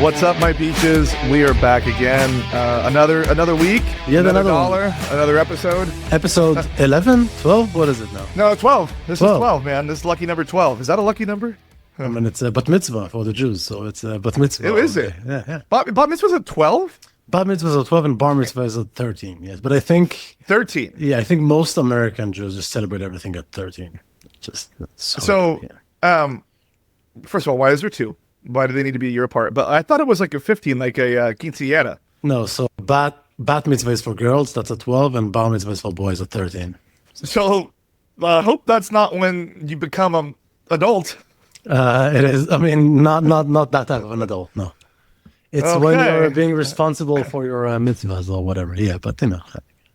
What's up, my beaches? We are back again. Another week. Yeah, another dollar. Another episode. Episode 11? 12? What is it now? No, 12. This 12. is 12, man. This is lucky number 12. Is that a lucky number? I mean, it's a bat mitzvah for the Jews, so it's a bat mitzvah. Oh, is it? Yeah. Bat mitzvah's at 12? Bat mitzvah is at 12 and bar mitzvah is at 13, yes. But I think... 13. Yeah, I think most American Jews just celebrate everything at 13. Just First of all, why is there two? Why do they need to be a year apart? But I thought it was like a 15, like a quinceañera. No, so bat mitzvah is for girls, that's at 12, and bar mitzvah is for boys at 13. So I hope that's not when you become an adult. It is, I mean, not that type of an adult, no. It's when you're being responsible for your mitzvahs or whatever, yeah, but you know.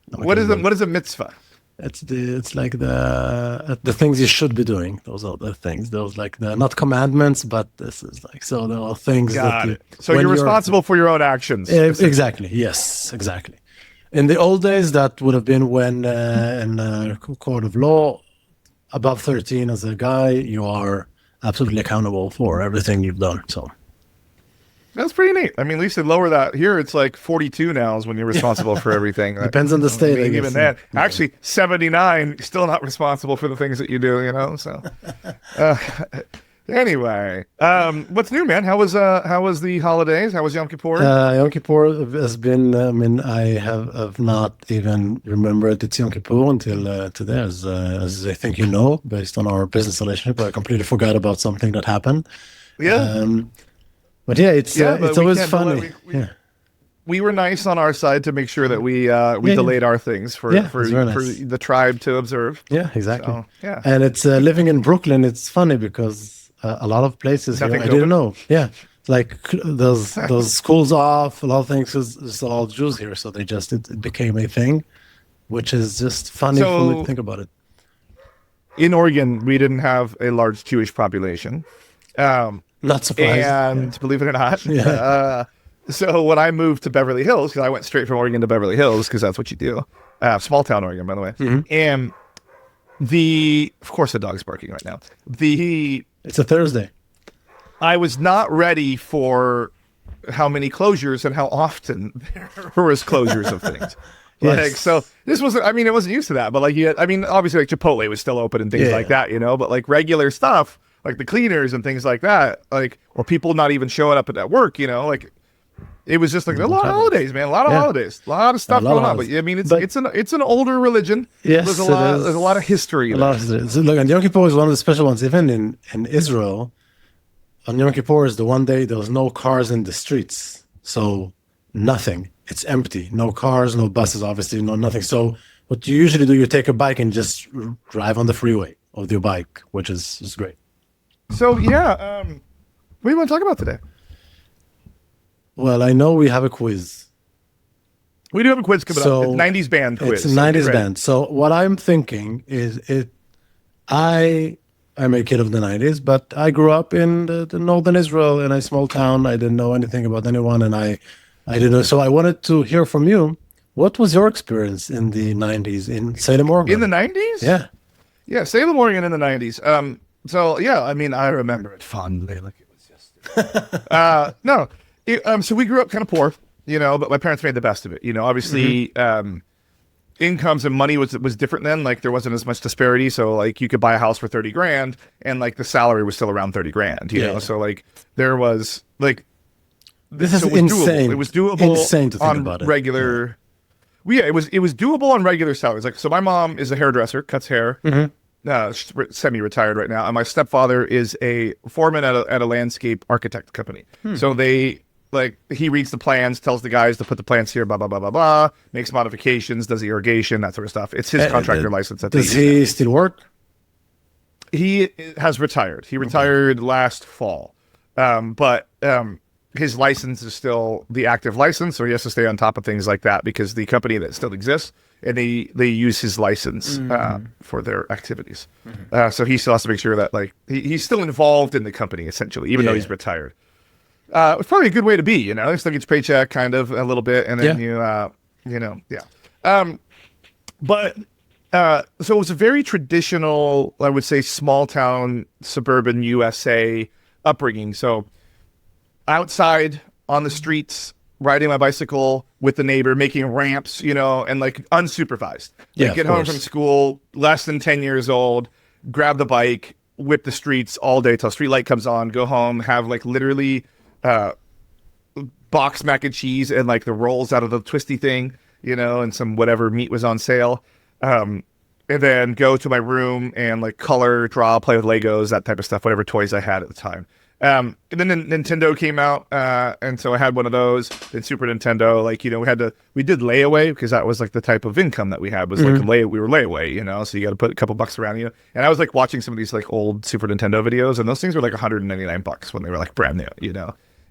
What is a mitzvah? It's like the things you should be doing. Those are the things. Those like the not commandments, but this is like so there are things Got that it. So you're responsible for your own actions. Exactly. Yes. Exactly. In the old days, that would have been when in a court of law, above 13 as a guy, you are absolutely accountable for everything you've done. So. That's pretty neat. I mean, at least they lower that. Here, it's like 42 now is when you're responsible for everything. Depends on the state. I mean, even that. Actually, 79, still not responsible for the things that you do, you know? So, anyway, what's new, man? How was the holidays? How was Yom Kippur? Yom Kippur has been, I have not even remembered it's Yom Kippur until today, as I think you know, based on our business relationship. I completely forgot about something that happened. Yeah. But yeah, it's always funny. We were nice on our side to make sure that we delayed our things for the tribe to observe. Yeah, exactly. So, yeah, and it's living in Brooklyn. It's funny because a lot of places here, I didn't know. Yeah, like those schools off. A lot of things. There's a lot of Jews here, so it became a thing, which is just funny for me to think about it. In Oregon, we didn't have a large Jewish population. Not surprised. And believe it or not, so when I moved to Beverly Hills, because I went straight from Oregon to Beverly Hills, because that's what you do. Small town Oregon, by the way. Mm-hmm. And of course the dog's barking right now. It's a Thursday. I was not ready for how many closures and how often there was closures of things. Yes. Like, so this wasn't, I mean, it wasn't used to that, but like, obviously like Chipotle was still open and things like that, you know, but like regular stuff, like the cleaners and things like that, like, or people not even showing up at work, you know, like it was just like a lot of holidays, man, a lot of holidays, a lot of stuff going on. But I mean, it's an older religion. Yes, there's a lot of history. So look, and Yom Kippur is one of the special ones. Even in Israel, on Yom Kippur is the one day there was no cars in the streets, so nothing. It's empty, no cars, no buses, obviously, nothing. So what you usually do, you take a bike and just drive on the freeway with your bike, which is great. So, what do you want to talk about today? Well, I know we have a quiz. We do have a quiz coming up. It's 90s band quiz. It's a 90s band. So what I'm thinking is I'm a kid of the 90s, but I grew up in the northern Israel in a small town. I didn't know anything about anyone, and I didn't know. So I wanted to hear from you. What was your experience in the 90s in Salem, Oregon? In the 90s? Yeah. Yeah, Salem, Oregon in the 90s. So, yeah, I mean, I remember it fondly, like it was just... so we grew up kind of poor, you know, but my parents made the best of it. You know, obviously, incomes and money was different then. Like, there wasn't as much disparity. So, like, you could buy a house for $30,000, and, like, the salary was still around $30,000, you know? So, like, there was, like... This is insane. It was doable. Insane to think about it. Regular... Yeah, it was doable on regular salaries. Like, so my mom is a hairdresser, cuts hair. Mm-hmm. She's semi-retired right now, and my stepfather is a foreman at a landscape architect company. So he reads the plans, tells the guys to put the plants here, blah blah blah blah blah, makes modifications, does the irrigation, that sort of stuff. It's his contractor license. Does he still work? He has retired. He retired last fall, but his license is still the active license, so he has to stay on top of things like that because the company that still exists. And they use his license for their activities. Mm-hmm. So he still has to make sure that like he's still involved in the company essentially, even though he's retired. It's probably a good way to be, you know. He still gets paycheck kind of a little bit, and then But so it was a very traditional, I would say, small town, suburban USA upbringing. So outside on the streets, riding my bicycle with the neighbor, making ramps, and like unsupervised. Like get home from school, less than 10 years old, grab the bike, whip the streets all day till street light comes on, go home, have like literally boxed mac and cheese and like the rolls out of the twisty thing, and some whatever meat was on sale. And then go to my room and like color, draw, play with Legos, that type of stuff, whatever toys I had at the time. And then Nintendo came out, and so I had one of those. Then Super Nintendo, like we did layaway because that was like the type of income that we had was like we were layaway, so you got to put a couple bucks around you. And I was like watching some of these like old Super Nintendo videos, and those things were like $199 when they were like brand new,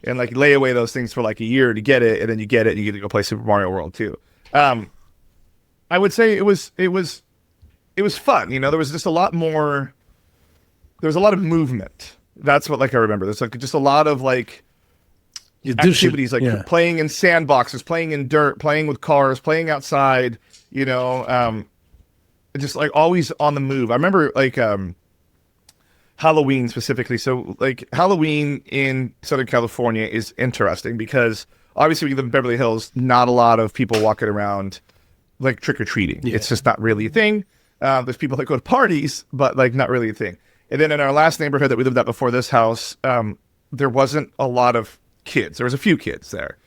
and like layaway those things for like a year to get it, and then you get it, and you get to go play Super Mario World too. I would say it was fun, there was just a lot more. There was a lot of movement. That's what like I remember. There's like just a lot of like activities, like playing in sandboxes, playing in dirt, playing with cars, playing outside. Just like always on the move. I remember like Halloween specifically. So like Halloween in Southern California is interesting because obviously we live in Beverly Hills. Not a lot of people walking around like trick or treating. Yeah. It's just not really a thing. There's people that go to parties, but like not really a thing. And then in our last neighborhood that we lived at before this house, there wasn't a lot of kids. There was a few kids there.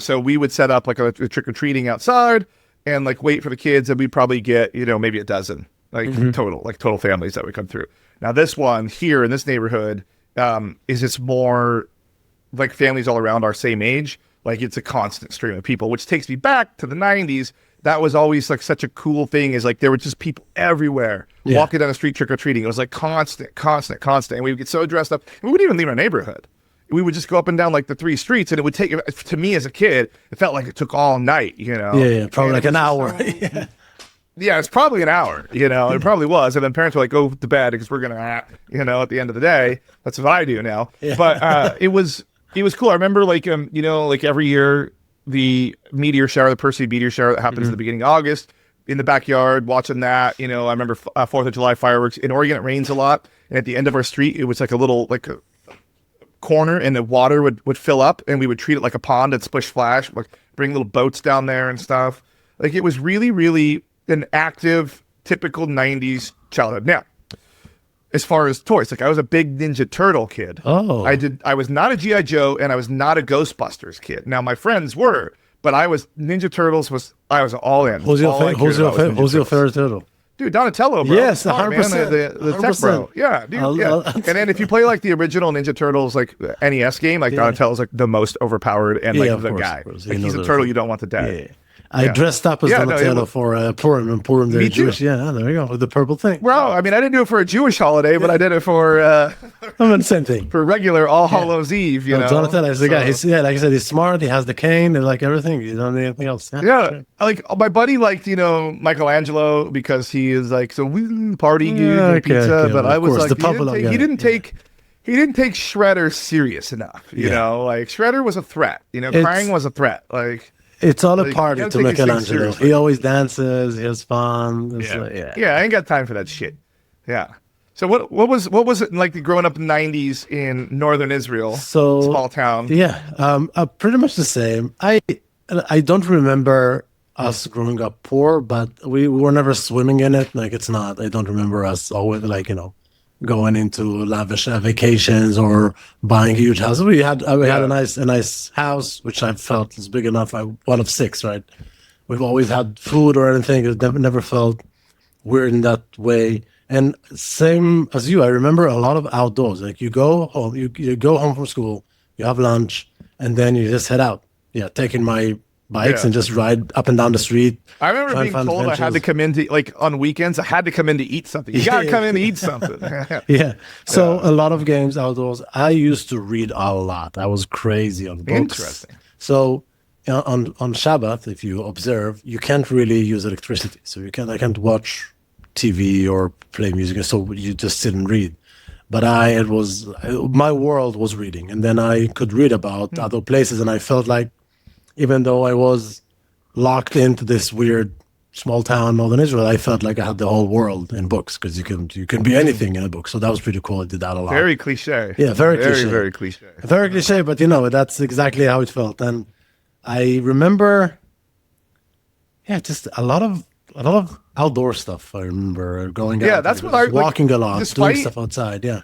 So we would set up like a trick-or-treating outside and like wait for the kids, and we'd probably get, maybe a dozen, like total families that would come through. Now this one here in this neighborhood is just more like families all around our same age. Like it's a constant stream of people, which takes me back to the 90s. That was always like such a cool thing, is like there were just people everywhere walking down the street trick-or-treating. It was like constant. And we would get so dressed up. And we wouldn't even leave our neighborhood. We would just go up and down like the 3 streets, and it would take, to me as a kid, it felt like it took all night, Yeah, probably like an hour. Yeah, it's probably an hour, it probably was. And then parents were like, go to bed because we're going to, at the end of the day, that's what I do now. Yeah. But it was cool. I remember like, like every year, the meteor shower, the Perseid meteor shower that happens at the beginning of August, in the backyard, watching that. I remember 4th of July fireworks. In Oregon, it rains a lot. And at the end of our street, it was like a little, like a corner, and the water would fill up, and we would treat it like a pond and splish splash, like bring little boats down there and stuff. Like it was really, really an active, typical 90s childhood. Now, as far as toys, like I was a big Ninja Turtle kid. Oh. I was not a G.I. Joe, and I was not a Ghostbusters kid. Now my friends were, but Ninja Turtles I was all in. Who's your favorite turtle? Dude, Donatello, bro. Yes, 100%. The tech bro. Yeah, dude. And then if you play like the original Ninja Turtles, like NES game, like Donatello's like the most overpowered and like the guy. Like he's a turtle you don't want to die. Yeah. I dressed up as Donatello for Purim, and Purim they're Jewish. Yeah, there you go, with the purple thing. Well, I mean, I didn't do it for a Jewish holiday, but I did it for same thing. For regular All Hallows Eve, Donatello is the guy. He's, like I said, he's smart. He has the cane and like everything. You don't need anything else. Yeah. Like my buddy liked, Michelangelo because he is like so party pizza, but I was like he didn't take Shredder serious enough. You know, like Shredder was a threat. Crying was a threat. Like. It's all a party to Michelangelo. He always dances. He has fun. I ain't got time for that shit. Yeah. So what was it like growing up in the 90s in northern Israel, small town? Yeah, pretty much the same. I don't remember us growing up poor, but we were never swimming in it. Like it's not. I don't remember us always going into lavish vacations or buying huge houses. We had a nice house, which I felt is big enough. One of 6, right? We've always had food or anything. It never felt weird in that way. And same as you, I remember a lot of outdoors. Like you go home, you go home from school, you have lunch, and then you just head out. Yeah, taking my bikes and just ride up and down the street. I remember being told adventures. I had to come in to, like on weekends, I had to come in to eat something. You gotta come in to eat something. So a lot of games outdoors. I used to read a lot. I was crazy on books. Interesting. So on Shabbat, if you observe, you can't really use electricity. So I can't watch TV or play music. So you just sit and read. But my world was reading, and then I could read about other places, and I felt like, even though I was locked into this weird small town, northern Israel, I felt like I had the whole world in books because you can be anything in a book. So that was pretty cool. I did that a lot. Very cliche. Yeah, very cliche. Very cliche. Very cliche, but that's exactly how it felt. And I remember, just a lot of outdoor stuff. I remember going out. Yeah, that's what I walking a lot, despite, doing stuff outside. Yeah.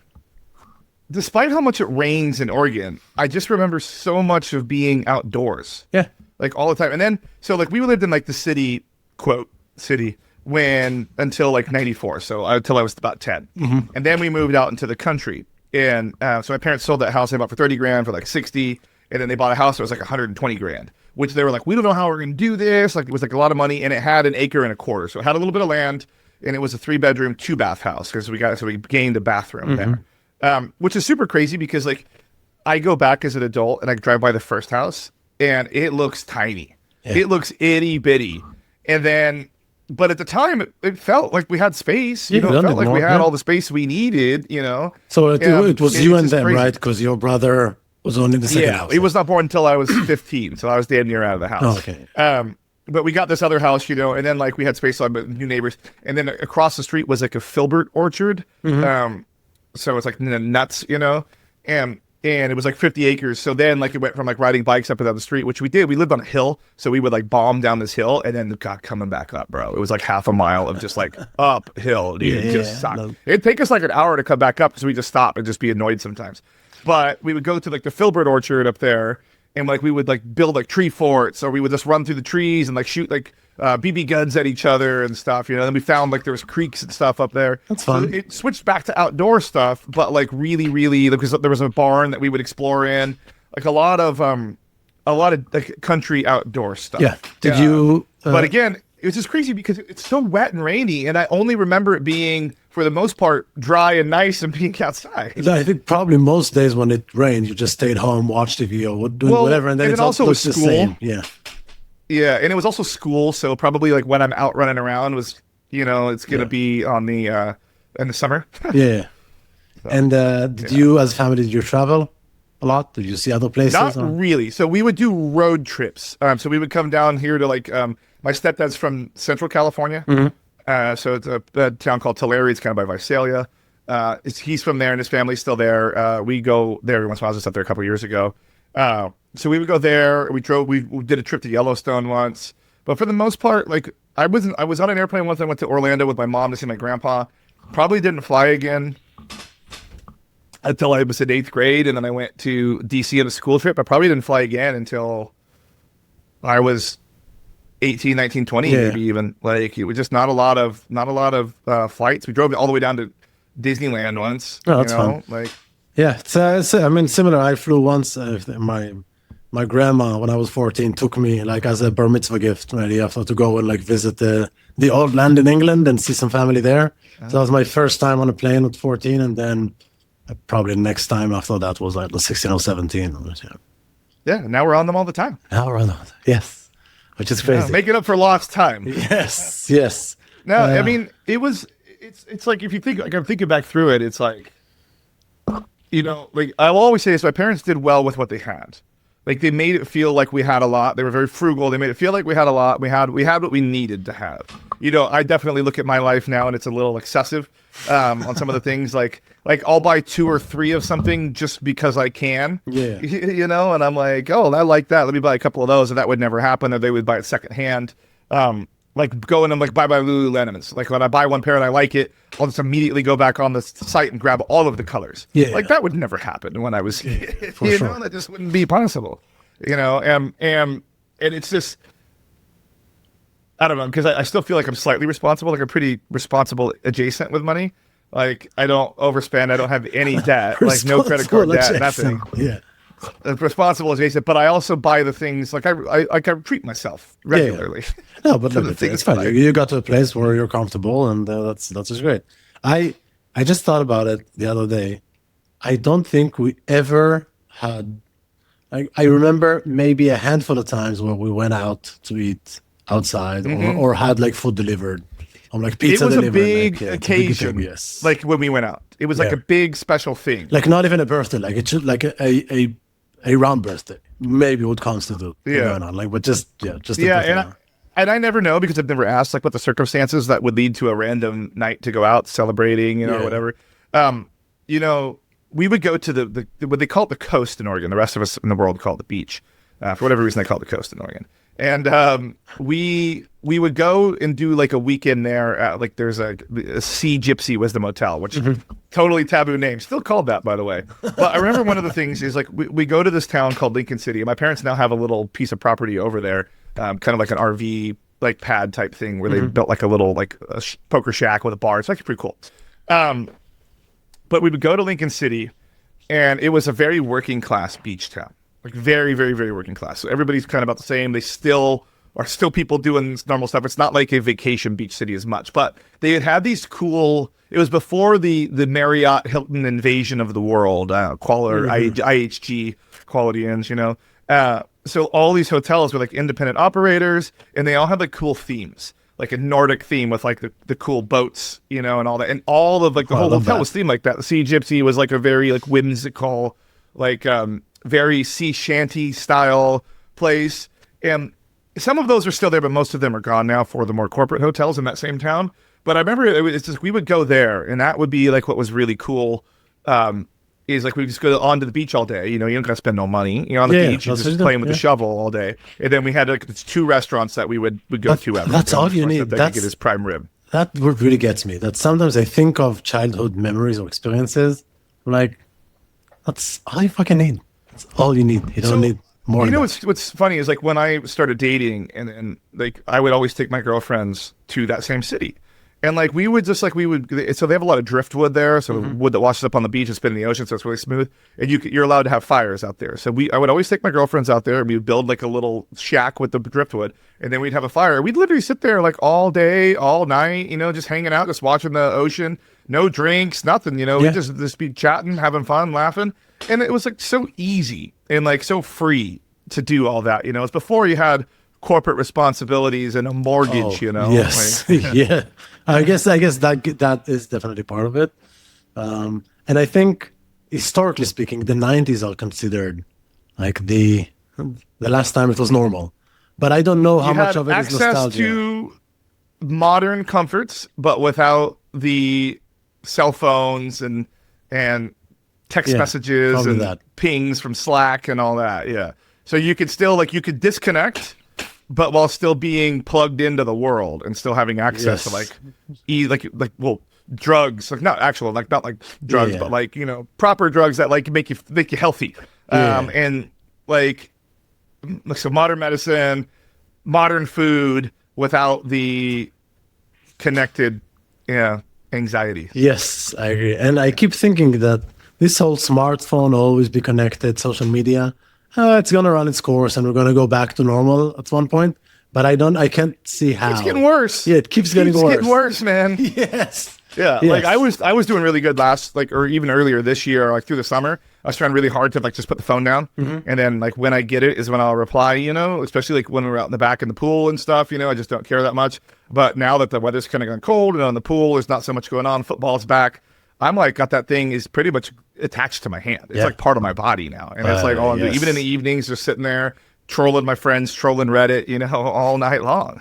Despite how much it rains in Oregon, I just remember so much of being outdoors. Yeah. Like all the time. And then, so like we lived in like the city, quote, city, until like 94. So until I was about 10. Mm-hmm. And then we moved out into the country. And so my parents sold that house they bought for 30 grand for like 60. And then they bought a house that was like 120 grand, which they were like, we don't know how we're going to do this. Like it was like a lot of money. And it had an acre and a quarter. So it had a little bit of land and it was a 3-bedroom, 2-bath house because we gained a bathroom there, which is super crazy because like I go back as an adult and I drive by the first house and it looks tiny. Yeah. It looks itty bitty. And then, but at the time, it felt like we had space. It felt like we had all the space we needed, So it was you and them, crazy. Right? Because your brother was only in the second house. He was not born until I was 15. So I was damn near out of the house. Oh, okay. But we got this other house, and then like we had space on new neighbors. And then across the street was like a filbert orchard. Mm-hmm. So it's like nuts, and it was like 50 acres. So then like it went from like riding bikes up and down the street, which we did. We lived on a hill. So we would like bomb down this hill and then God coming back up, bro. It was like half a mile of just like uphill, dude. It just sucked. It'd take us like an hour to come back up because we just stop and just be annoyed sometimes. But we would go to like the filbert orchard up there and like we would like build like tree forts or we would just run through the trees and like shoot like BB guns at each other and stuff, Then we found like there was creeks and stuff up there. That's fun. So it switched back to outdoor stuff, but like really, really, because there was a barn that we would explore in, like a lot of like country outdoor stuff. Yeah. Did you? But again, it was just crazy because it's so wet and rainy, and I only remember it being, for the most part, dry and nice and being outside. I think probably most days when it rained, you just stayed home, watched TV or doing whatever, and then it also looks the same. Yeah. Yeah, and it was also school, so probably like when I'm out running around was, it's going to be on the in the summer. Yeah. So, and did you, as a family, did you travel a lot? Did you see other places? Not really. So we would do road trips. So we would come down here to like, my stepdad's from Central California. Mm-hmm. So it's a town called Tulare. It's kind of by Visalia. He's from there and his family's still there. We go there every once in a while. I was just up there a couple of years ago. So we would go there. We did a trip to Yellowstone once, but for the most part, like I was on an airplane once. I went to Orlando with my mom to see my grandpa. Probably didn't fly again until I was in 8th grade, and then I went to DC on a school trip. I probably didn't fly again until I was 18, 19, 20, maybe even. Like it was just not a lot of flights. We drove all the way down to Disneyland once. Oh, that's fun. Like. Yeah, it's similar. I flew once. My grandma, when I was 14, took me like as a bar mitzvah gift, really, after to go and like visit the old land in England and see some family there. So that was my first time on a plane at 14, and then probably the next time after that was like 16 or 17. Yeah, now we're on them all the time. Now we're on them, yes, which is crazy. Making up for lost time. Yes. No, I mean it's like if you think, like I'm thinking back through it, it's like. Like I'll always say this, my parents did well with what they had. Like they made it feel like we had a lot. They were very frugal. They made it feel like we had a lot. We had what we needed to have. I definitely look at my life now and it's a little excessive on some of the things. Like I'll buy 2 or 3 of something just because I can. Yeah. And I'm like, oh, I like that. Let me buy a couple of those, and that would never happen. Or they would buy it secondhand. Like go in and like buy Lululemons. Like when I buy one pair and I like it, I'll just immediately go back on the site and grab all of the colors. Yeah, like that would never happen when I was, sure. That just wouldn't be possible. And it's just, I don't know, because I still feel like I'm slightly responsible. Like I'm pretty responsible adjacent with money. Like I don't overspend. I don't have any debt. Like no credit card debt, nothing. Yeah. Responsible adjacent, but I also buy the things like I treat myself regularly. Yeah. No, but look, it's fine. You got to a place where you're comfortable, and that's just great. I just thought about it the other day. I don't think we ever had. I remember maybe a handful of times where we went out to eat outside or had like food delivered. Like pizza delivered. It was a big occasion. Yes. Like when we went out, it was like a big special thing. Like not even a birthday. Like it should like a round birthday maybe would constitute going on. Like, but just a birthday. And I never know because I've never asked like what the circumstances that would lead to a random night to go out celebrating, you know, or whatever. You know, we would go to the what they call it the coast in Oregon. The rest of us in the world call it the beach. For whatever reason, they call it the coast in Oregon. And we would go and do like a weekend there. Like there's a Sea Gypsy was the motel, which totally taboo name. Still called that, by the way. But I remember one of the things is like we go to this town called Lincoln City. My parents now have a little piece of property over there, kind of like an RV like pad type thing where they built like a little like a poker shack with a bar. It's actually pretty cool. But we would go to Lincoln City, and it was a very working class beach town. Like very, very, very working class. So everybody's kind of about the same. They still are people doing normal stuff. It's not like a vacation beach city as much, but they had these cool. It was before the Marriott Hilton invasion of the world, IHG Quality Inns, you know. So all these hotels were like independent operators, and they all had like cool themes, like a Nordic theme with like the cool boats, you know, and all that. And all of like the whole hotel was themed like that. The Sea Gypsy was like a very like whimsical, like very sea shanty style place. And some of those are still there, but most of them are gone now for the more corporate hotels in that same town. But I remember it's just, we would go there, and that would be like what was really cool. Is like we just go on to the beach all day. You know, you don't got to spend no money. You're on the beach, you're just playing with the shovel all day. And then we had like 2 restaurants that we would go to. That's all you need. That get his prime rib. That really gets me. That sometimes I think of childhood memories or experiences. Like, that's all you fucking need. That's all you need. You don't need more. You know what's funny is like when I started dating, and like I would always take my girlfriends to that same city. And like we would so they have a lot of driftwood there, so wood that washes up on the beach and spin in the ocean, so it's really smooth. And you're allowed to have fires out there. So I would always take my girlfriends out there, and we would build like a little shack with the driftwood, and then we'd have a fire. We'd literally sit there like all day, all night, you know, just hanging out, just watching the ocean, no drinks, nothing, you know. We'd just be chatting, having fun, laughing, and it was like so easy and like so free to do all that, you know. It's before you had corporate responsibilities and a mortgage, you know. Yes, like, yeah. I guess that is definitely part of it. And I think historically speaking, the 90s are considered like the last time it was normal. But I don't know how much of it is nostalgia. Access to modern comforts, but without the cell phones and text messages and pings from Slack and all that. Yeah. So you could still you could disconnect, but while still being plugged into the world and still having access to drugs, not drugs, but like, you know, proper drugs that like make you healthy. And like so modern medicine, modern food without the connected anxiety. Yes, I agree. And I keep thinking that this whole smartphone always be connected, social media, it's going to run its course and we're going to go back to normal at one point. But I can't see how. It's getting worse. Yeah, it keeps getting worse. It's getting worse, man. Yes. Yeah. Yes. Like I was doing really good or even earlier this year, like through the summer. I was trying really hard to like just put the phone down. And then like when I get it is when I'll reply, you know, especially like when we're out in the back in the pool and stuff, you know, I just don't care that much. But now that the weather's kind of gone cold and on the pool, there's not so much going on. Football's back. I'm like, got that thing is pretty much attached to my hand. It's like part of my body now. And it's like all I'm doing. Even in the evenings, just sitting there, trolling my friends, trolling Reddit, you know, all night long.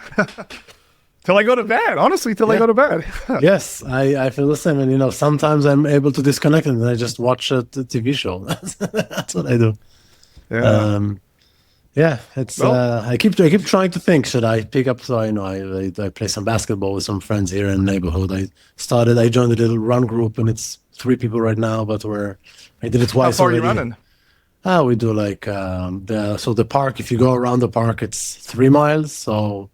Till I go to bed, honestly, till I go to bed. Yes, I feel the same. And, you know, sometimes I'm able to disconnect and then I just watch a TV show. That's what I do. Yeah. It's I keep trying to think, should I pick up? So I know I play some basketball with some friends here in the neighborhood. I joined a little run group, and it's 3 people right now, but I did it twice. How far already. Are you running? We do like the park. If you go around the park, it's 3 miles. So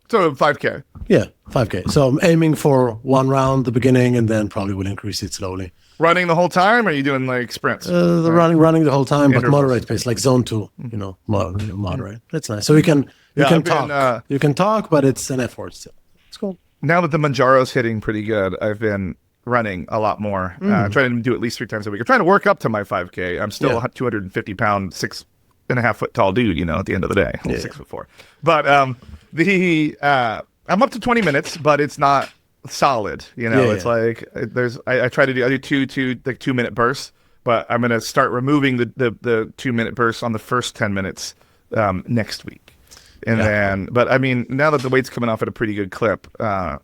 5K. Yeah, 5K. So I'm aiming for 1 round the beginning, and then probably will increase it slowly. Running the whole time, or are you doing like sprints? Running the whole time, but moderate pace, like zone 2. You know, moderate. That's nice. So you can talk. You can talk, but it's an effort still. It's cool. Now that the Manjaro's hitting pretty good, I've been running a lot more. I'm trying to do at least 3 times a week. I'm trying to work up to my 5K. I'm still a 250 pound, 6.5 foot tall dude. You know, at the end of the day, 6'4". But I'm up to 20 minutes, but it's not solid. You know, it's like I try to do 2-minute bursts, but I'm going to start removing the 2-minute bursts on the first 10 minutes next week. And then, but I mean, now that the weight's coming off at a pretty good clip, yeah,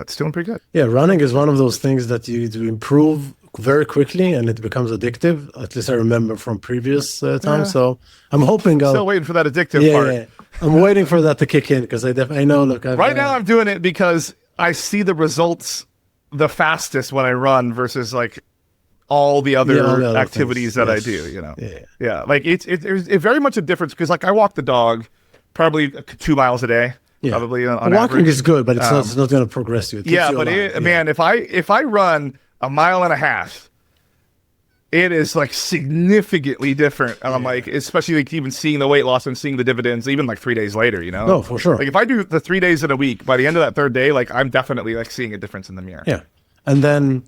it's doing pretty good. Yeah, running is one of those things that you do improve very quickly and it becomes addictive. At least I remember from previous times. So I'm hoping Still waiting for that addictive part. Yeah. I'm waiting for that to kick in because I know. Look, right now I'm doing it because I see the results the fastest when I run versus like all the other activities that I do. You know, yeah. Like it's very much a difference because like I walk the dog probably 2 miles a day. Yeah. Probably on walking average. is good, but it's not going to progress you. Man, if I run a mile and a half, it is like significantly different. And I'm like, especially like even seeing the weight loss and seeing the dividends, even like 3 days later, you know? No, for sure. Like if I do the 3 days in a week, by the end of that third day, like I'm definitely like seeing a difference in the mirror. Yeah, and then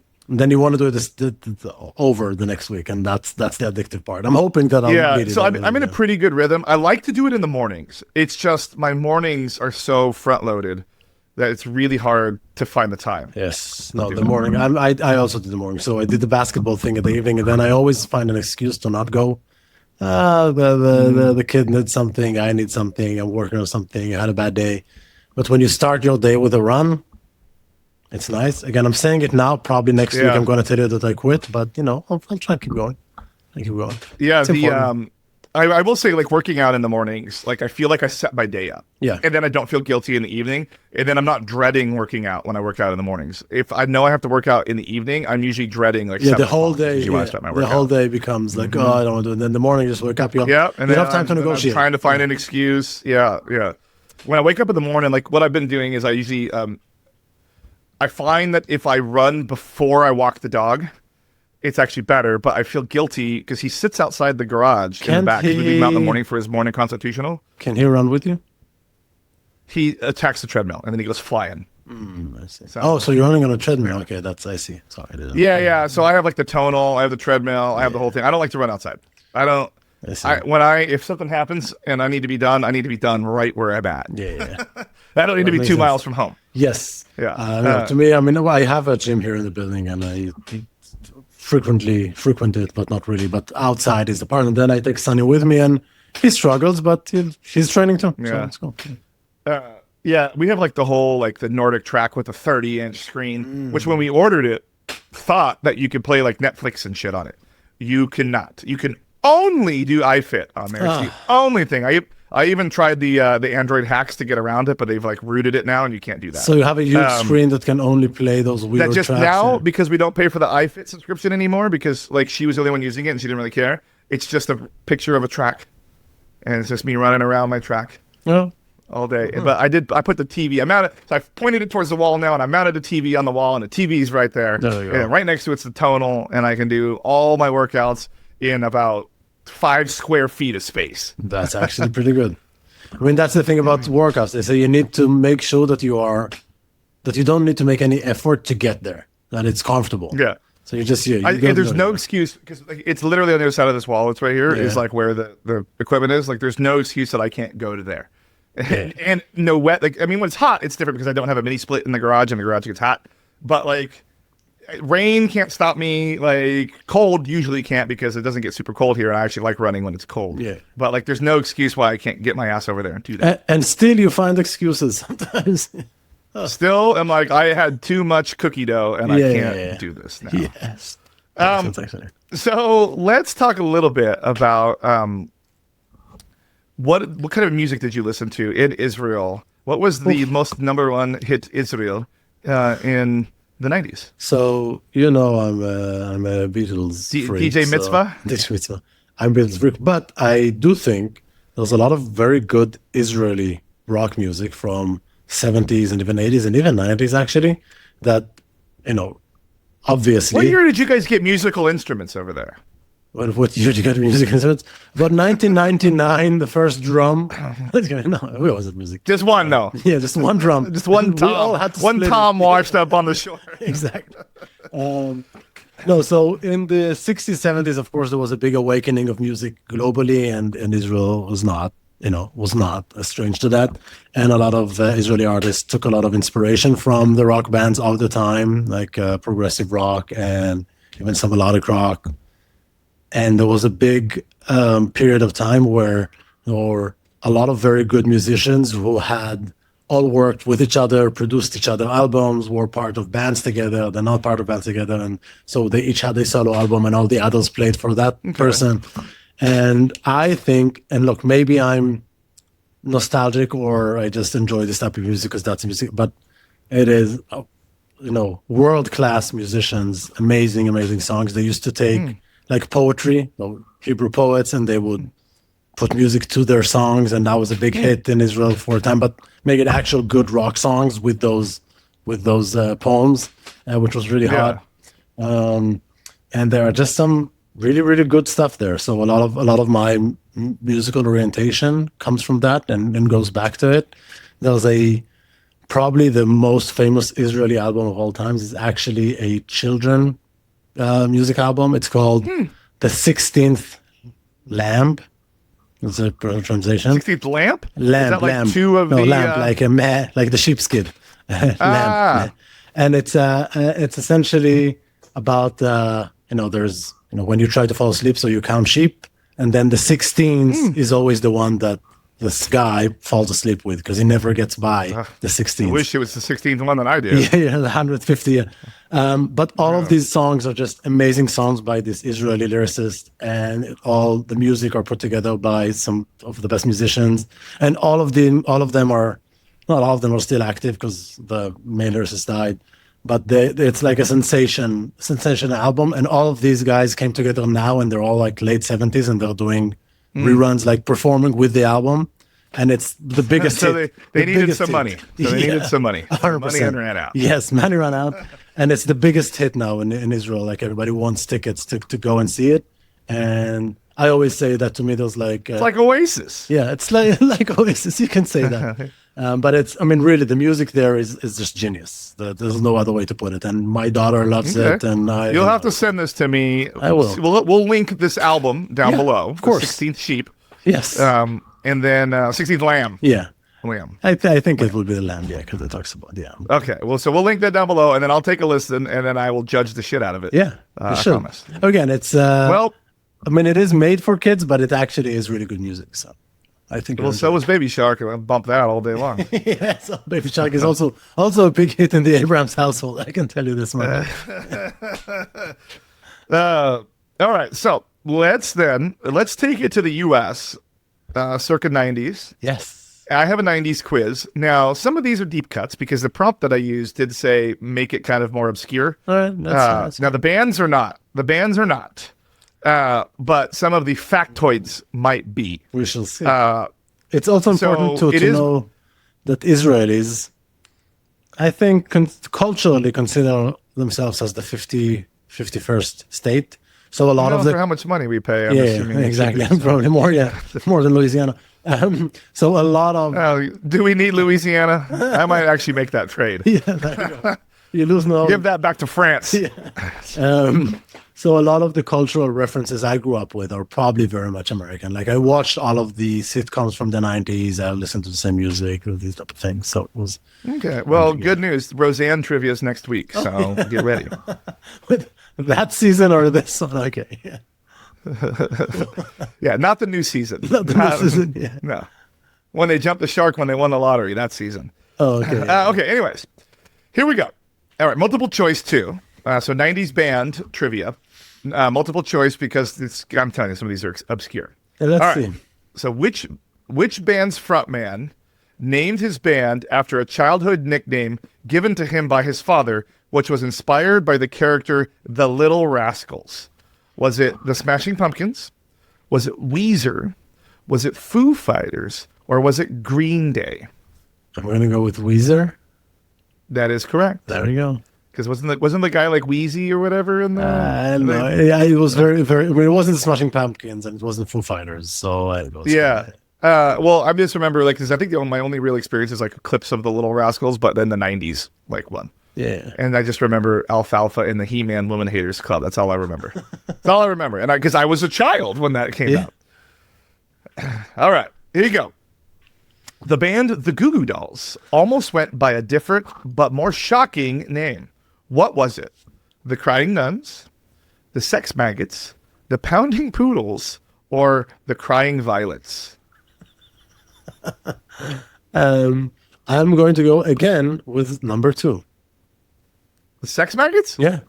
you want to do it over the next week, and that's the addictive part. I'm hoping that I'll get it. So I'm in a pretty good rhythm. I like to do it in the mornings. It's just my mornings are so front loaded that it's really hard to find the time. Yes, no, the morning. I also did the morning. So I did the basketball thing in the evening, and then I always find an excuse to not go. The kid needs something. I need something. I'm working on something. I had a bad day. But when you start your day with a run, it's nice. Again, I'm saying it now. Probably next week I'm going to tell you that I quit. But, you know, I'll try to keep going. Yeah, I will say, like, working out in the mornings, like, I feel like I set my day up. Yeah. And then I don't feel guilty in the evening. And then I'm not dreading working out when I work out in the mornings. If I know I have to work out in the evening, I'm usually dreading, like, the whole day. The whole day becomes like, oh, I don't want to do it. And then the morning, just wake up. You have time to negotiate. I'm trying to find an excuse. Yeah. When I wake up in the morning, like, what I've been doing is I usually... I find that if I run before I walk the dog, it's actually better, but I feel guilty because he sits outside the garage in the back. We leave him out in the morning for his morning constitutional. Can he run with you? He attacks the treadmill, and then he goes flying. I see. So you're running on a treadmill. Okay, I see. Sorry. Yeah. So I have like the tonal, I have the treadmill, I have the whole thing. I don't like to run outside. I don't. If something happens and I need to be done right where I'm at. Yeah. I don't need to be 2 miles from home. Yes. Yeah. To me, I mean, I have a gym here in the building, and I frequently frequent it, but not really. But outside is the part, and then I take Sonny with me, and he struggles, but he's training too. Yeah. So let's go. We have like the whole like the Nordic track with a 30-inch screen, which when we ordered it, thought that you could play like Netflix and shit on it. You cannot. You can only do iFit on there. It's the only thing. I even tried the Android hacks to get around it, but they've like rooted it now, and you can't do that. So you have a huge screen that can only play those weird that just tracks. Now, because we don't pay for the iFit subscription anymore, because like she was the only one using it and she didn't really care. It's just a picture of a track, and it's just me running around my track all day. But I put the TV. So I've pointed it towards the wall now, and I mounted a TV on the wall, and the TV's right there. And right next to it's the tonal, and I can do all my workouts in about 5 square feet of space. That's actually pretty good. I mean, that's the thing about workouts. They say you need to make sure that you don't need to make any effort to get there, that it's comfortable. Yeah. So you just there's no excuse because like, it's literally on the other side of this wall. It's right here. Is like where the equipment is. Like there's no excuse that I can't go to there. And no wet. Like I mean, when it's hot, it's different because I don't have a mini split in the garage, and the garage gets hot. But like. Rain can't stop me. Like cold usually can't because it doesn't get super cold here. And I actually like running when it's cold. Yeah. But like, there's no excuse why I can't get my ass over there and do that. And still, you find excuses sometimes. Still, I'm like, I had too much cookie dough, and I can't do this now. Yes. So let's talk a little bit about what kind of music did you listen to in Israel? What was the most number one hit Israel in the 90s? So, you know, I'm a Beatles freak. DJ Mitzvah? DJ Mitzvah. I'm a Beatles freak. But I do think there's a lot of very good Israeli rock music from 70s and even 80s and even 90s, actually, that, you know, obviously... What year did you guys get musical instruments over there? What year did you get music instruments? About 1999, the first drum. No, we always had music. Just one, no. Yeah, just one drum. Just one tom. One tom washed up on the shore. Exactly. No, so in the 60s, 70s, of course, there was a big awakening of music globally, and Israel was not strange to that. And a lot of Israeli artists took a lot of inspiration from the rock bands of the time, like progressive rock and even some melodic rock. And there was a big period of time where, or a lot of very good musicians who had all worked with each other, produced each other albums, were part of bands together. They're not part of bands together, and so they each had a solo album, and all the others played for that person. And I think, and look, maybe I'm nostalgic or I just enjoy this type of music because that's music, but it is, world-class musicians, amazing songs. They used to take like poetry, Hebrew poets, and they would put music to their songs, and that was a big hit in Israel for a time, but make it actual good rock songs with those poems, which was really hot. And there are just some really good stuff there. So a lot of my musical orientation comes from that and goes back to it. There's probably the most famous Israeli album of all times is actually a children music album. It's called The 16th Lamb. Is it translation? 16th lamp? Lamb. Is that like lamb. two of no, the lamb, like a like the sheepskin. Lamb. And it's essentially about there's when you try to fall asleep, so you count sheep, and then the 16th is always the one that this guy falls asleep with because he never gets by the 16th. I wish it was the 16th one that I did. Yeah, 150. But all of these songs are just amazing songs by this Israeli lyricist, and all the music are put together by some of the best musicians. And all of them are, not all of them are still active because the main lyricist died. But it's like a sensation album, and all of these guys came together now, and they're all like late 70s, and they're doing reruns, like performing with the album, and it's the biggest. So hit. they needed some money. So they needed some money. 100%. Money ran out. Yes, money ran out, and it's the biggest hit now in Israel. Like everybody wants tickets to go and see it, and I always say that to me. There's like it's like Oasis. Yeah, it's like Oasis. You can say that. But really, the music there is just genius. There's no other way to put it. And my daughter loves it. And you'll have to send this to me. I will. We'll link this album down below. Of course. 16th Sheep. Yes. And then 16th Lamb. Yeah. Lamb. I think it will be the Lamb, because it talks about Okay. Well, so we'll link that down below, and then I'll take a listen, and then I will judge the shit out of it. Yeah. I sure. promise. Again, it's it is made for kids, but it actually is really good music. So I think. Well, so was Baby Shark, and I'll bump that all day long. Yeah, so Baby Shark is also a big hit in the Abrams household. I can tell you this much. All right, so let's take it to the U.S. Circa 90s. Yes. I have a 90s quiz. Now, some of these are deep cuts because the prompt that I used did say make it kind of more obscure. All right, that's now, the bands are not. But some of the factoids might be. We shall see. It's also important to know that Israelis, I think, culturally consider themselves as the 51st state. So a lot of for how much money we pay. I'm assuming exactly. Probably more than Louisiana. So a lot of. Do we need Louisiana? I might actually make that trade. Yeah, there you go. You lose no. Give that back to France. Yeah. So a lot of the cultural references I grew up with are probably very much American. Like I watched all of the sitcoms from the 90s. I listened to the same music, these type of things. So it was okay. Well, good news. Roseanne trivia is next week, so get ready. With that season or this one? Okay. Yeah. Yeah, not the new season. Not the new season. Yeah. No. When they jumped the shark when they won the lottery, that season. Oh, okay. Okay. Anyways, here we go. All right, multiple choice too. So 90s band trivia. Multiple choice because I'm telling you, some of these are obscure. Yeah, let's see. So which band's frontman named his band after a childhood nickname given to him by his father, which was inspired by the character The Little Rascals? Was it the Smashing Pumpkins? Was it Weezer? Was it Foo Fighters? Or was it Green Day? I'm going to go with Weezer. That is correct. There we go. Because wasn't the guy like Wheezy or whatever in the? I don't know. Yeah, it was very. It wasn't the Smashing Pumpkins and it wasn't Foo Fighters, so it was. Yeah. Well, I just remember because I think my only real experience is like clips of the Little Rascals, but then the '90s one. Yeah. And I just remember Alfalfa in the He-Man Woman Haters Club. That's all I remember. That's all I remember, and because I was a child when that came out. All right, here you go. The band the Goo Goo Dolls almost went by a different but more shocking name. What was it? The Crying Nuns, the Sex Maggots, the Pounding Poodles, or the Crying Violets? I'm going to go again with number 2. The Sex Maggots? Yeah.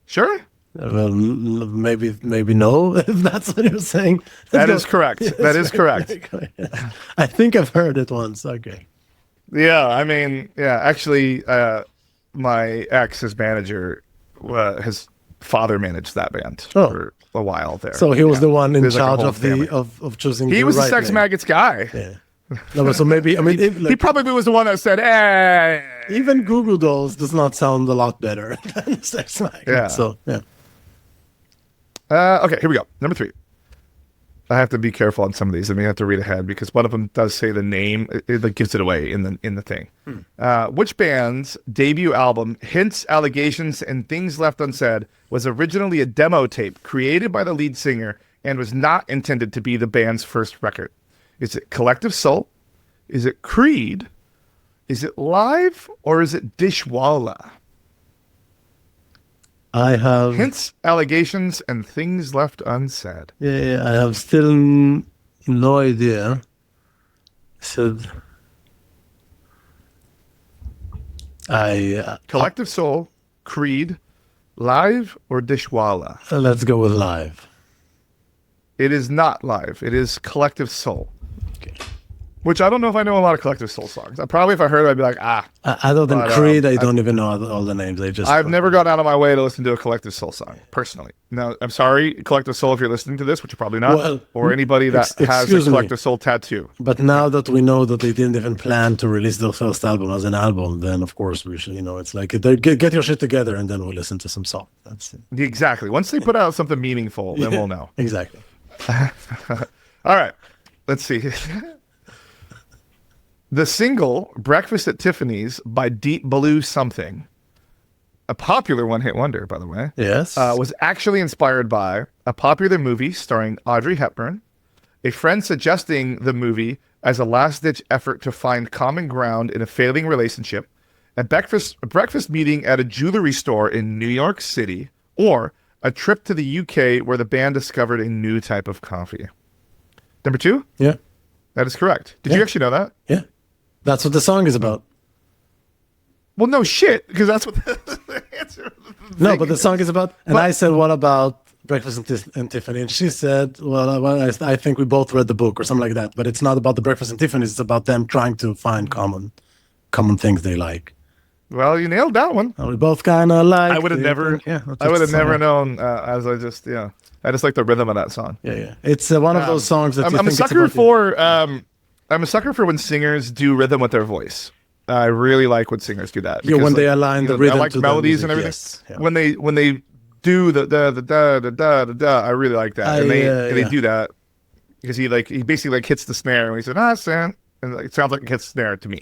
Sure. Well, maybe no, if that's what you're saying. That is correct. That is correct. I think I've heard it once. Okay. Yeah, I mean, yeah, actually, my ex, his manager, his father managed that band for a while there. So he was the one in There's like a charge whole of family. of choosing. He the was the right Sex name. Maggots guy. Yeah. No, but so maybe I mean He probably was the one that said, "Hey." even Goo Goo Dolls does not sound a lot better than Sex Maggots. Yeah. So yeah. Okay, here we go. Number 3. I have to be careful on some of these. I mean, I have to read ahead because one of them does say the name. It gives it away in the thing. Which band's debut album, Hints, Allegations, and Things Left Unsaid, was originally a demo tape created by the lead singer and was not intended to be the band's first record? Is it Collective Soul? Is it Creed? Is it Live? Or is it Dishwalla? I have Hints, Allegations, and Things Left Unsaid. yeah, I have still no idea. Said I Collective Soul, Creed, Live, or Dishwalla? let's go with Live. It is not Live. It is Collective Soul. Okay. Which I don't know if I know a lot of Collective Soul songs. Probably if I heard it, I'd be like, Other than But, Creed, I don't even know all the names. I've never gone out of my way to listen to a Collective Soul song, personally. Now, I'm sorry, Collective Soul, if you're listening to this, which you're probably not, Well, or anybody that has a excuse me. Collective Soul tattoo. But now that we know that they didn't even plan to release their first album as an album, then of course we should, it's like get your shit together and then we'll listen to some song. That's it. Exactly. Once they put out something meaningful, then we'll know. Exactly. All right. Let's see. The single Breakfast at Tiffany's by Deep Blue Something, a popular one-hit wonder, by the way, Yes. was actually inspired by a popular movie starring Audrey Hepburn, a friend suggesting the movie as a last-ditch effort to find common ground in a failing relationship, a breakfast meeting at a jewelry store in New York City, or a trip to the UK where the band discovered a new type of coffee. Number 2? Yeah. That is correct. Did you actually know that? Yeah. That's what the song is about. Well, no shit, because that's what the answer. No, but the song is about. And I said, "What about Breakfast and Tiffany?" And she said, "Well, I think we both read the book or something like that. But it's not about the Breakfast and Tiffany's. It's about them trying to find common things they like." Well, you nailed that one. And we both kind of like. I would have never. I would have never known. As I just like the rhythm of that song. Yeah. It's one of those songs that I'm a sucker for. I'm a sucker for when singers do rhythm with their voice. I really like when singers do that. Yeah, when they align the rhythm I like to the melodies music, and everything. yes. Yeah. When they do the da da da da, I really like that. And they do that because he basically hits the snare and he said Sam, and it sounds like it hits snare to me.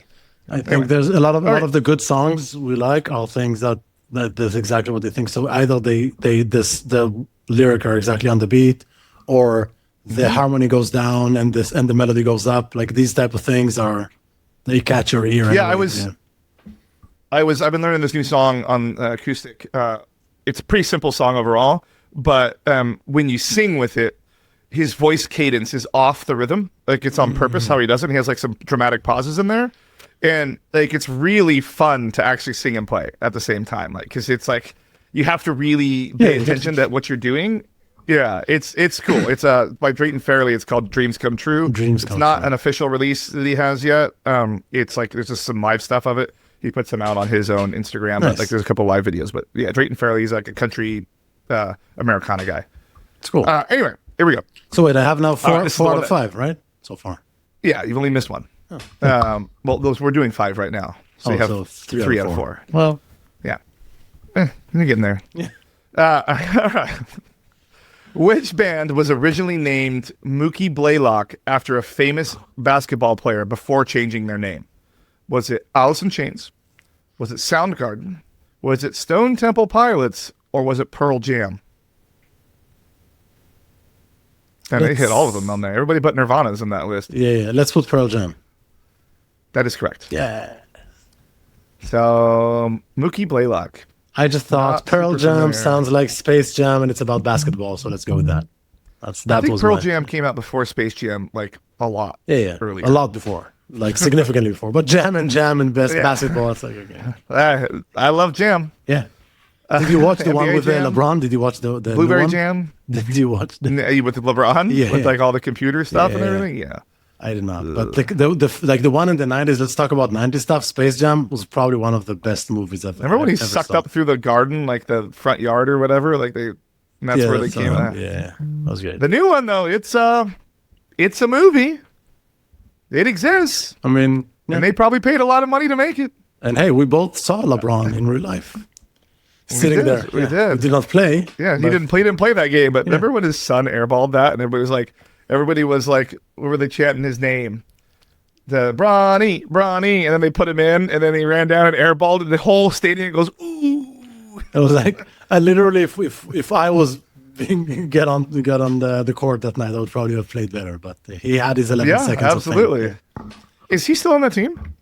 I think there's a lot of the good songs we like are things that that's exactly what they think. So either the lyric are exactly on the beat, or the harmony goes down and the melody goes up. Like these type of things they catch your ear. Yeah, anyway. I've been learning this new song on acoustic. It's a pretty simple song overall, but when you sing with it, his voice cadence is off the rhythm. Like it's on purpose how he does it. He has like some dramatic pauses in there. And like it's really fun to actually sing and play at the same time. Like because it's like you have to really pay attention to what you're doing. Yeah, it's cool. It's by Drayton Fairley. It's called Dreams Come True. It's not an official release that he has yet. It's like there's just some live stuff of it. He puts them out on his own Instagram. Nice. Like there's a couple live videos. But yeah, Drayton Fairley is like a country Americana guy. It's cool. Anyway, here we go. So wait, I have now four this is the out one of 5, right? So far. Yeah, you've only missed one. Well, we're doing 5 right now. So you have so 3 out of 4. Well, Yeah. You're getting there. Yeah. All right. Which band was originally named Mookie Blaylock after a famous basketball player before changing their name? Was it Alice in Chains? Was it Soundgarden? Was it Stone Temple Pilots? Or was it Pearl Jam? And they hit all of them on there. Everybody but Nirvana's in that list. yeah. Let's put Pearl Jam. That is correct. Yeah. So, Mookie Blaylock. I just thought Not Pearl super Jam familiar. sounds like Space Jam and it's about basketball, so let's go with that. I think Was Pearl my- Jam came out before Space Jam, like a lot. Yeah. Earlier. A lot before. Like significantly before. But Jam and best basketball, it's like, okay. I love Jam. Yeah. Did you watch the one NBA with Jam? LeBron? Did you watch the Blueberry new one? Jam? Did you watch the... With LeBron? Yeah. With like all the computer stuff and Yeah. everything? Yeah. I did not. But the one in the 90s, let's talk about 90s stuff. Space Jam was probably one of the best movies I've Remember when he ever sucked saw. up through the garden, like the front yard or whatever? Like and that's where they came out. Yeah, that was good. The new one though, it's a movie. It exists. I mean, yeah. And they probably paid a lot of money to make it. And hey, we both saw LeBron in real life. Sitting did, there. we did. We did not play. Yeah, he but- didn't play that game, but remember when his son airballed that and everybody was like, what were they chanting his name? The Bronny, and then they put him in, and then he ran down and airballed, and the whole stadium goes, ooh. It was like, I literally, if I was get on the court that night, I would probably have played better. But he had his 11 seconds. Absolutely. Of fame. Is he still on that team?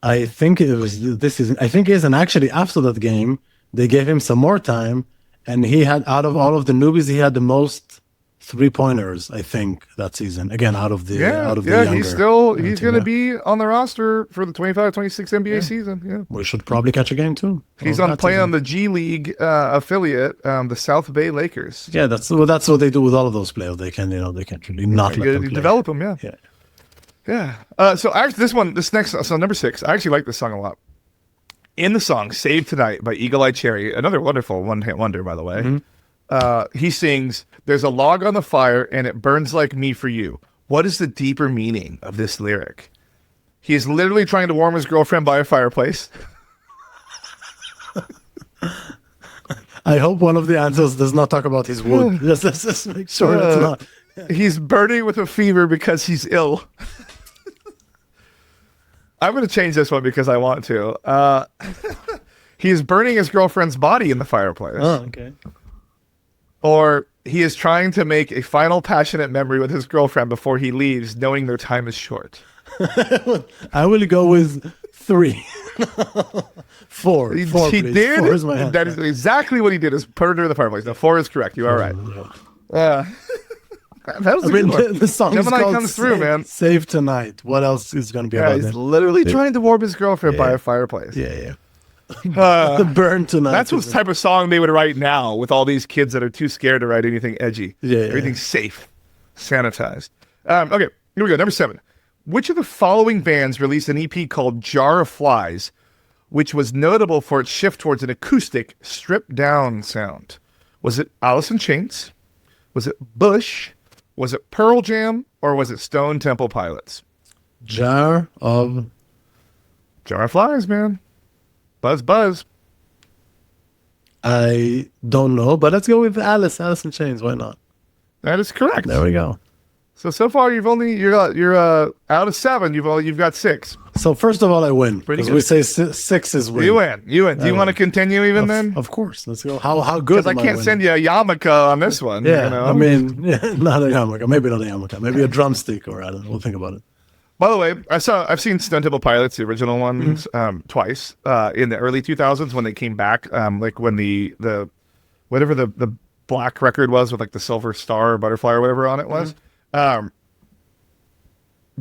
I think it was this season. I think he is, and actually after that game, they gave him some more time, and he had out of all of the newbies, he had the most 3-pointers. I think that season. Again, out of the younger he's going to be on the roster for the 25-26 NBA season. Yeah, we should probably catch a game too. He's on playing on the G League affiliate, the South Bay Lakers. Yeah, that's what they do with all of those players. They can really not let them play. Develop them. Yeah. Yeah. So actually, this next, number 6, I actually like this song a lot. In the song "Save Tonight" by Eagle Eye Cherry, another wonderful one-hit wonder, by the way. Mm-hmm. He sings, "There's a log on the fire and it burns like me for you." What is the deeper meaning of this lyric? He is literally trying to warm his girlfriend by a fireplace. I hope one of the answers does not talk about his wood. Let's just make sure it's not. He's burning with a fever because he's ill. I'm going to change this one because I want to. He's burning his girlfriend's body in the fireplace. Oh, okay. Or he is trying to make a final passionate memory with his girlfriend before he leaves, knowing their time is short. I will go with 3. 4. He 4, did. please. 4 is my answer. That is exactly what he did. Is put her in the fireplace. Now 4 is correct. You are right. That was a good one. The song Gemini is called comes through, man. Save Tonight. What else is going to be Yeah, about he's it? literally trying to warm his girlfriend by a fireplace. Yeah. The burn tonight. That's what type of song they would write now with all these kids that are too scared to write anything edgy. Yeah. Everything's safe, sanitized. Okay, here we go. Number 7. Which of the following bands released an EP called Jar of Flies, which was notable for its shift towards an acoustic, stripped-down sound? Was it Alice in Chains? Was it Bush? Was it Pearl Jam? Or was it Stone Temple Pilots? Jar of Flies, man. Buzz. I don't know, but let's go with Alice in Chains. Why not? That is correct. There we go. So far you're out of 7. You've got 6. So first of all, I win Pretty because good. we say 6 is win. You win. Do you want to continue even then? Of course. Let's go. How good? Because I can't send you a yarmulke on this one. Yeah, you know? I mean, not a yarmulke. Maybe not a yarmulke. Maybe a drumstick, or I don't know. We'll think about it. By the way, I've seen Stone Temple Pilots, the original ones, twice in the early 2000s when they came back. Like when the whatever the black record was with like the silver star or butterfly or whatever on it was.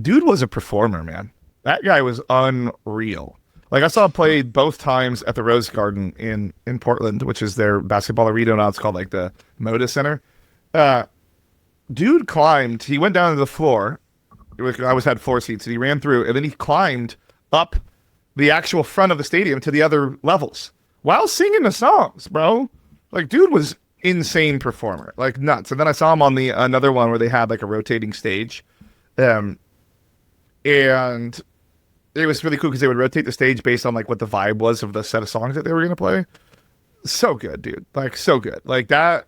Dude was a performer, man. That guy was unreal. Like I saw him play both times at the Rose Garden in Portland, which is their basketball arena. Now it's called like the Moda Center. Dude climbed. He went down to the floor. I always had 4 seats, and he ran through, and then he climbed up the actual front of the stadium to the other levels while singing the songs, bro. Like, dude was insane performer, like nuts. And then I saw him on another one where they had like a rotating stage, and it was really cool because they would rotate the stage based on like what the vibe was of the set of songs that they were gonna play. So good, dude. Like so good. Like that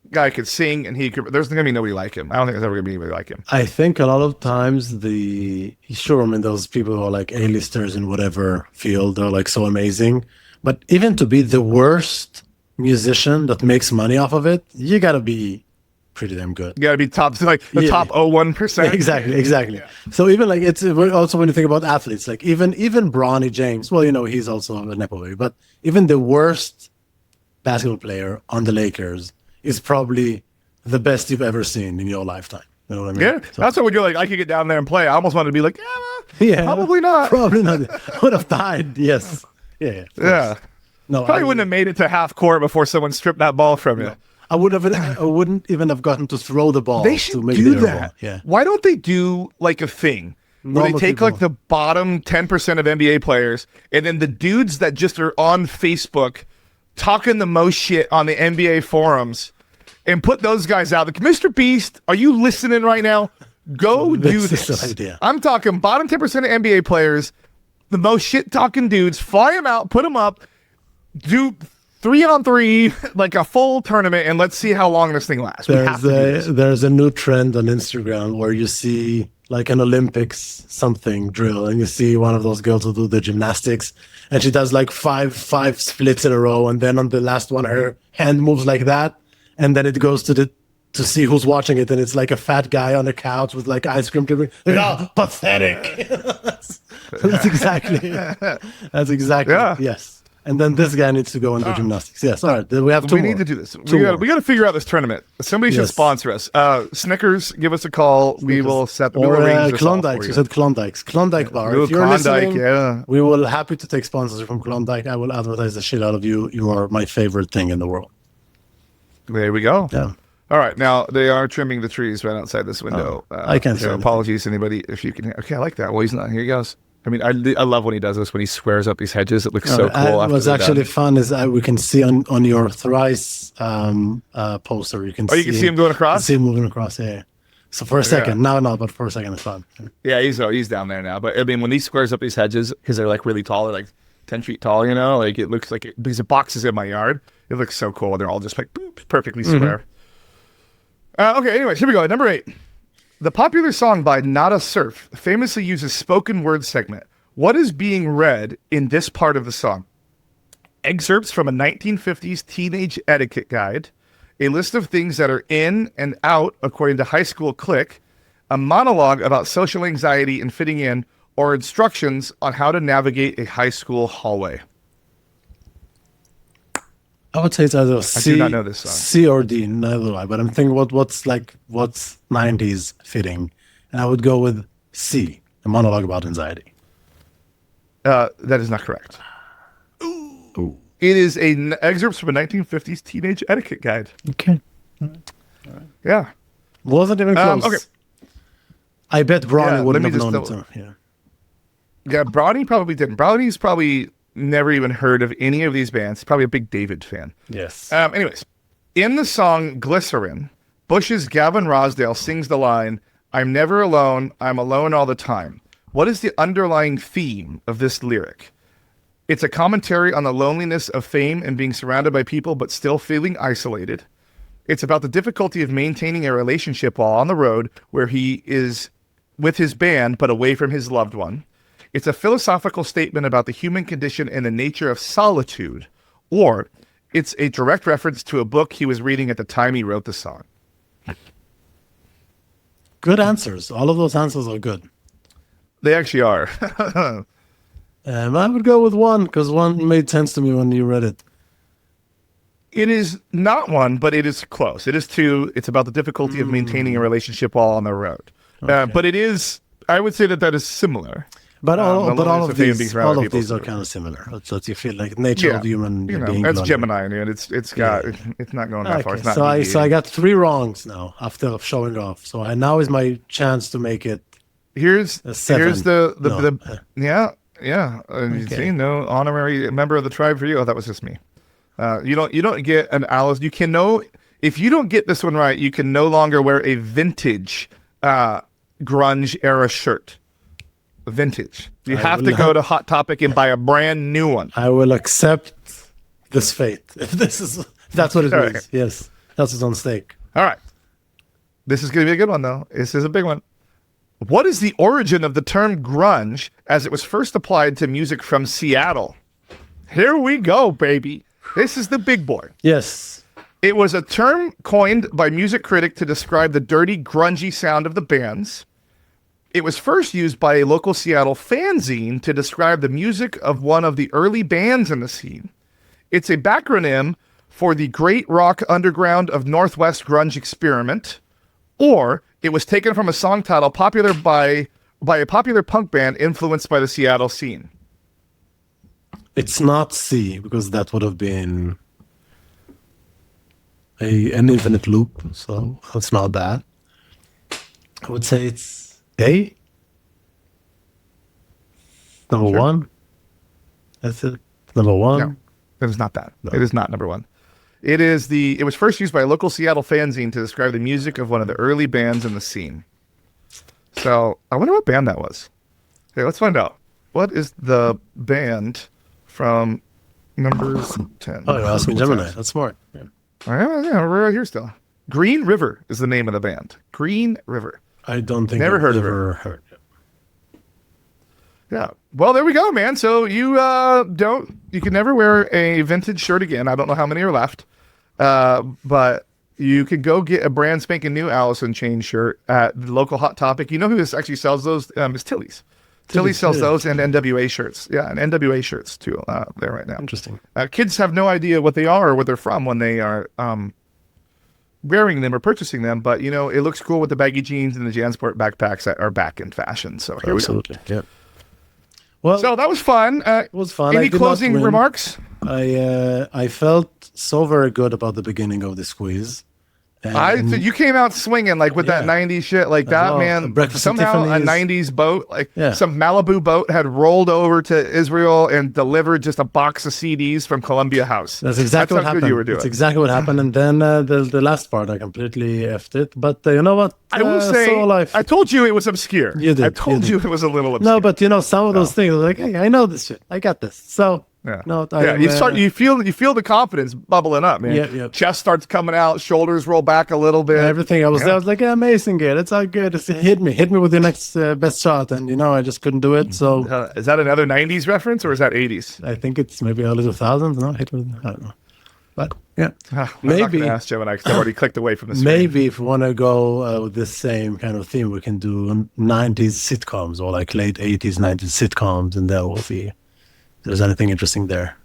guy could sing, and there's gonna be nobody like him. I don't think there's ever gonna be anybody like him. I think a lot of times those people who are like A-listers in whatever field are like so amazing, but even to be the worst musician that makes money off of it, you gotta be pretty damn good. You gotta be top 0.01%. Exactly. Yeah. So even like it's also when you think about athletes, like even Bronny James, well, he's also a nepo baby, but even the worst basketball player on the Lakers is probably the best you've ever seen in your lifetime. You know what I mean? Yeah, So- that's what you're like. I could get down there and play. I almost wanted to be like, yeah, probably not. Probably not. Would have died. Yes. Yeah. Of course. Yeah, No, probably wouldn't have made it to half court before someone stripped that ball from you. I wouldn't even have gotten to throw the ball. They to should make do their that. ball. Yeah. Why don't they do like a thing where Normal they take people. like the bottom 10% of NBA players and then the dudes that just are on Facebook talking the most shit on the NBA forums and put those guys out. Like, Mr. Beast, are you listening right now? Go do This is this. the idea. I'm talking bottom 10% of NBA players, the most shit talking dudes, fly them out, put them up, do 3-on-3, like a full tournament, and let's see how long this thing lasts. We have to do this. There's a new trend on Instagram where you see like an Olympics something drill, and you see one of those girls who do the gymnastics, and she does like five splits in a row, and then on the last one, her hand moves like that, and then it goes to see who's watching it, and it's like a fat guy on a couch with like ice cream. Like, oh, pathetic. That's exactly. That's exactly. Yeah. Yes. And then this guy needs to go and do gymnastics. Yes. All right. We have two We more. need to do this. Two more. We got to figure out this tournament. Somebody should Yes. sponsor us. Snickers, give us a call. We will set. We will Or arrange this all Klondike. for You said Klondike's. Klondike bar. Ooh, If you're Klondike, listening, yeah. we will happy to take sponsors from Klondike. I will advertise the shit out of you. You are my favorite thing in the world. There we go. Yeah. All right. Now they are trimming the trees right outside this window. I can't hear So anything. apologies to anybody if you can. Okay, I like that. Well, he's not. Here he goes. I mean, I love when he does this, when he squares up these hedges. It looks so cool. What's they're actually done. fun is we can see on your thrice poster. You can. Oh, you can see him going across? See him moving across. Yeah. So for a second, now not, but for a second it's fun. Yeah, he's down there now. But I mean, when he squares up these hedges, because they're like really tall, they're like 10 feet tall, you know, like it looks like because it boxes in my yard. It looks so cool. They're all just like boop, perfectly square. Okay, anyways, here we go. Number 8. The popular song by Nada Surf famously uses spoken word segment. What is being read in this part of the song? Excerpts from a 1950s teenage etiquette guide, a list of things that are in and out according to High School Click, a monologue about social anxiety and fitting in, or instructions on how to navigate a high school hallway. I would say it's either C, do not know this song. C or D, neither do I. But I'm thinking what's 90s fitting, and I would go with C, a monologue about anxiety. That is not correct. Ooh. It is an excerpt from a 1950s teenage etiquette guide. Okay. Yeah. Wasn't even close. Okay. I bet Bronny Yeah, wouldn't let have me known just it. So, yeah. Yeah, Brownie probably didn't. Brownie's probably never even heard of any of these bands. Probably a big David fan. Yes. Anyways, in the song Glycerin, Bush's Gavin Rosdale sings the line, "I'm never alone, I'm alone all the time." What is the underlying theme of this lyric? It's a commentary on the loneliness of fame and being surrounded by people but still feeling isolated. It's about the difficulty of maintaining a relationship while on the road where he is with his band but away from his loved one. It's a philosophical statement about the human condition and the nature of solitude. Or it's a direct reference to a book he was reading at the time he wrote the song. Good answers. All of those answers are good. They actually are. I would go with one because one made sense to me when you read it. It is not one, but it is close. It is two. It's about the difficulty of maintaining a relationship while on the road. But it is, I would say that is similar. But all the of loneliness of being these, surrounded all by of people. these are kind of similar. So you feel like nature of human you know, being. that's lonely. Gemini, man. It's not going that far. Okay, It's not so I deviating. got 3 wrongs now after showing off. So now is my chance to make it. Here's A 7. the No. yeah. You Okay. see, no honorary member of the tribe for you. Oh, that was just me. You don't get an Alice. You can know if you don't get this one right, you can no longer wear a vintage grunge era shirt. Vintage. You have to go to Hot Topic and buy a brand new one. I will accept this fate. If that's what it All means. right. Yes, that's what's on stake. All right. This is going to be a good one, though. This is a big one. What is the origin of the term grunge as it was first applied to music from Seattle? Here we go, baby. This is the big boy. Yes. It was a term coined by music critic to describe the dirty, grungy sound of the bands. It was first used by a local Seattle fanzine to describe the music of one of the early bands in the scene. It's a backronym for the Great Rock Underground of Northwest Grunge Experiment, or It was taken from a song title popular by a popular punk band influenced by the Seattle scene. It's not C, because that would have been an infinite loop, so it's not that. I would say it's A. Number Sure. one. That's it. Number one. No, it is not that. No. It is not number one. It was first used by a local Seattle fanzine to describe the music of one of the early bands in the scene. So I wonder what band that was. Okay, let's find out. What is the band from number 10? Oh, you're asking Gemini. That's smart. Yeah. Yeah, we're right here still. Green River is the name of the band. Green River. I don't think Never I've heard of ever heard. Yeah. Well, there we go, man. So you you can never wear a vintage shirt again. I don't know how many are left. But you could go get a brand spanking new Alice in Chains shirt at the local Hot Topic. You know who actually sells those? It's Tilly's. Tilly's sells those and NWA shirts. Yeah, and NWA shirts too there right now. Interesting. Kids have no idea what they are or where they're from when they are wearing them or purchasing them. But, you know, it looks cool with the baggy jeans and the JanSport backpacks that are back in fashion. So here Absolutely. we go. Yeah. Well, So that was fun. it was fun. Any I did closing not win. remarks? I felt so very good about the beginning of this quiz. And You came out swinging like with that Yeah. 90s shit like that, well, man. Breakfast at Somehow a Tiffany's. 90s boat, like Yeah. some Malibu boat had rolled over to Israel and delivered just a box of CDs from Columbia House. That's exactly how what happened. good you were doing. That's exactly what happened. And then the last part, I completely effed it. But you know what? I will say, so life. I told you it was obscure. You did, I told you you, did. it was a little obscure. No, but you know, some of those things, like, hey, I know this shit. I got this. So, Yeah. no, You feel the confidence bubbling up, man. Yep. Chest starts coming out, shoulders roll back a little bit. everything. I was like, yeah, amazing, good. It's all good. It's, hit me with your next best shot. And, you know, I just couldn't do it. So, Is that another 90s reference or is that 80s? I think it's maybe early 2000s. No, hit me. I don't know. But, yeah. I'm not Maybe. gonna ask Gemini because I already clicked away from the screen. Maybe if we want to go with this same kind of theme, we can do 90s sitcoms or like late 80s, 90s sitcoms, and there will be, if there's anything interesting there.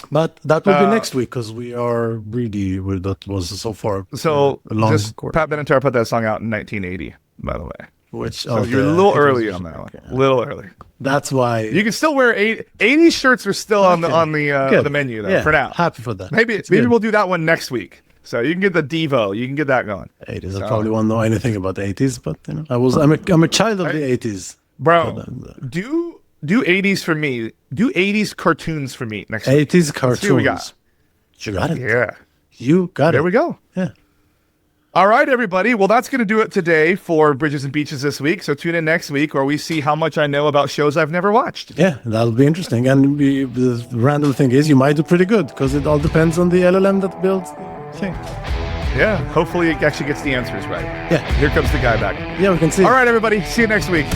But that will be next week because we are really, that was so far So a long just quarter. Pat Benatar put that song out in 1980, by the way. Which So you're a little early on that one. A little early. That's why. You can still wear 80s shirts are still on the Good. the menu though Yeah, for now. Happy for that. Maybe It's good. we'll do that one next week. So you can get the Devo. You can get that going. 80s. I probably won't know anything about the 80s, but you know, I'm a child of the 80s. Bro, do 80s for me. Do 80s cartoons for me next week. 80s Let's see what we cartoons. got. You got it. Yeah. You got There it. we go. Yeah. All right, everybody. Well, that's going to do it today for Bridges and Beaches this week. So tune in next week where we see how much I know about shows I've never watched. Yeah, that'll be interesting. And the random thing is, you might do pretty good because it all depends on the LLM that builds the thing. Yeah. Hopefully it actually gets the answers right. Yeah, Here comes the guy back. yeah, we can see. All right, everybody. See you next week.